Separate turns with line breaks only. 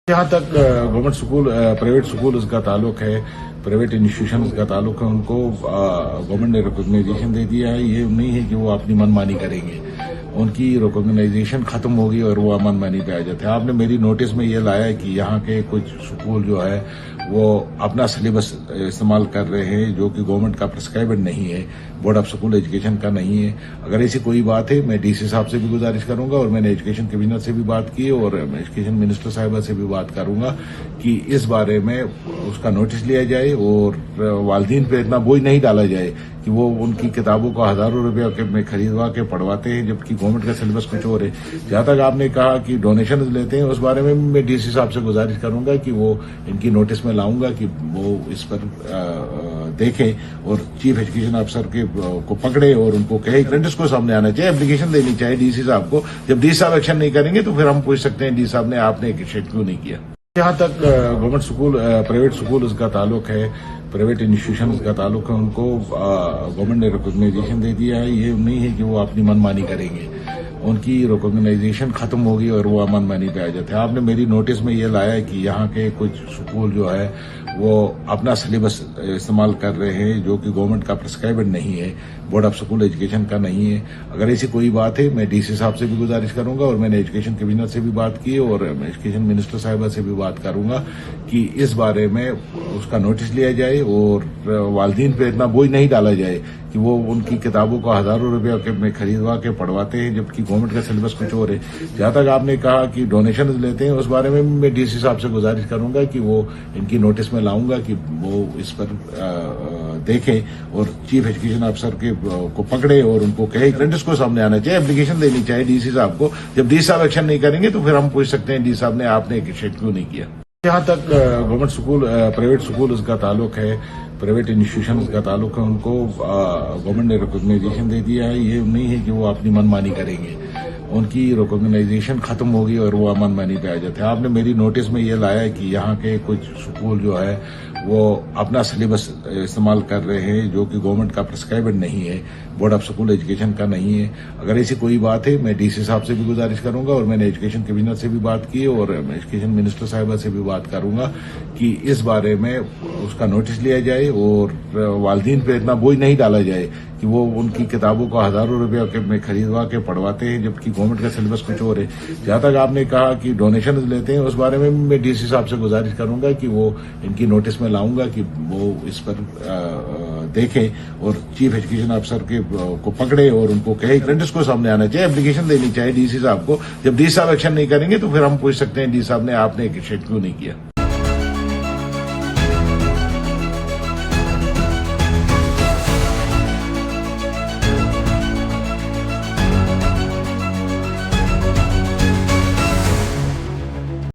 जहाँ तक government school private school का ताल्लुक है, प्राइवेट इंस्टीट्यूशन का ताल्लुक है, उनको गवर्नमेंट ने रिकॉग्नाइजेशन दे दिया है। ये नहीं है कि वो अपनी मनमानी करेंगे, उनकी रिकॉग्नाइजेशन खत्म होगी और वो मनमानी पे आ जाते हैं। आपने मेरी नोटिस में ये लाया है कि यहाँ के कुछ स्कूल जो है वो अपना सिलेबस इस्तेमाल कर रहे हैं जो कि गवर्नमेंट का प्रिस्क्राइब्ड नहीं है, बोर्ड ऑफ स्कूल एजुकेशन का नहीं है। अगर ऐसी कोई बात है, मैं डीसी साहब से भी गुजारिश करूंगा और मैंने एजुकेशन कमिश्नर से भी बात की और एजुकेशन मिनिस्टर साहिबा से भी बात करूंगा कि इस बारे में उसका नोटिस लिया जाए और वालिदैन पे इतना बोझ नहीं डाला जाए कि वो उनकी किताबों को हजारों रुपये में खरीदवा के पढ़वाते हैं जबकि गवर्नमेंट का सिलेबस कुछ और है। जहां तक आपने कहा कि डोनेशन लेते हैं, उस बारे में मैं डीसी साहब से गुजारिश करूंगा कि वो इनकी नोटिस में लाऊंगा कि वो इस पर देखें और चीफ एजुकेशन अफसर के को पकड़े और उनको कहे प्रेंटिस को सामने आना चाहिए, एप्लीकेशन देनी चाहिए डीसी साहब को। जब डीसी साहब एक्शन नहीं करेंगे तो फिर हम पूछ सकते हैं डी साहब ने आपने एक्शन क्यों नहीं किया। जहाँ तक गवर्नमेंट स्कूल प्राइवेट स्कूल का ताल्लुक है, प्राइवेट इंस्टीट्यूशन का ताल्लुक है, उनको गवर्नमेंट ने रिकॉग्नाइजेशन दे दिया है। ये नहीं है कि वो अपनी मनमानी करेंगे, उनकी रिकॉग्नाइजेशन खत्म होगी और वो मनमानी पे आ जाते हैं। आपने मेरी नोटिस में ये लाया है कि यहाँ के कुछ स्कूल जो है वो अपना सिलेबस इस्तेमाल कर रहे हैं जो कि गवर्नमेंट का प्रिस्क्राइब्ड नहीं है, बोर्ड ऑफ स्कूल एजुकेशन का नहीं है। अगर ऐसी कोई बात है, मैं डीसी साहब से भी गुजारिश करूंगा और मैंने एजुकेशन कमिश्नर से भी बात की और एजुकेशन मिनिस्टर साहिबा से भी बात करूंगा कि इस बारे में उसका नोटिस लिया जाए और वालिदैन पे इतना बोझ नहीं डाला जाए कि वो उनकी किताबों को हजारों रुपये में खरीदवा के पढ़वाते हैं जबकि गवर्नमेंट का सिलेबस कुछ और है। जहां तक आपने कहा कि डोनेशन लेते हैं, उस बारे में मैं डीसी साहब से गुजारिश करूंगा कि वो इनकी नोटिस में लाऊंगा कि वो इस पर देखें और चीफ एजुकेशन अफसर के को पकड़े और उनको कहे प्रेंटिस को सामने आना चाहिए, एप्लीकेशन देनी चाहिए डीसी साहब को। जब डीसी साहब एक्शन नहीं करेंगे तो फिर हम पूछ सकते हैं डी साहब ने आपने एक्शन क्यों नहीं किया। जहाँ तक गवर्नमेंट स्कूल प्राइवेट स्कूल का ताल्लुक है, प्राइवेट इंस्टीट्यूशन का ताल्लुक है, उनको गवर्नमेंट ने रिकॉग्नाइजेशन दे दिया है। ये नहीं है कि वो अपनी मनमानी करेंगे, उनकी रिकॉग्नाइजेशन खत्म होगी और वो मनमानी पे आ जाते हैं। आपने मेरी नोटिस में ये लाया है कि यहाँ के कुछ स्कूल जो है वो अपना सिलेबस इस्तेमाल कर रहे हैं जो कि गवर्नमेंट का प्रिस्क्राइब्ड नहीं है, बोर्ड ऑफ स्कूल एजुकेशन का नहीं है। अगर ऐसी कोई बात है, मैं डीसी साहब से भी गुजारिश करूंगा और मैंने एजुकेशन कमिश्नर से भी बात की और एजुकेशन मिनिस्टर साहिबा से भी बात करूंगा कि इस बारे में उसका नोटिस लिया जाए और वालिदैन पे इतना बोझ नहीं डाला जाए कि वो उनकी किताबों को हजारों रुपये में खरीदवा के पढ़वाते हैं जबकि गवर्नमेंट का सिलेबस कुछ और है। जहां तक आपने कहा कि डोनेशन लेते हैं, उस बारे में मैं डीसी साहब से गुजारिश करूंगा कि वो इनकी नोटिस में लाऊंगा कि वो इस पर देखें और चीफ एजुकेशन अफसर के को पकड़े और उनको कहे प्रेंटिस को सामने आना चाहिए, एप्लीकेशन देनी चाहिए डीसी साहब को। जब डीसी साहब एक्शन नहीं करेंगे तो फिर हम पूछ सकते हैं डी साहब ने आपने एक्शन क्यों नहीं किया।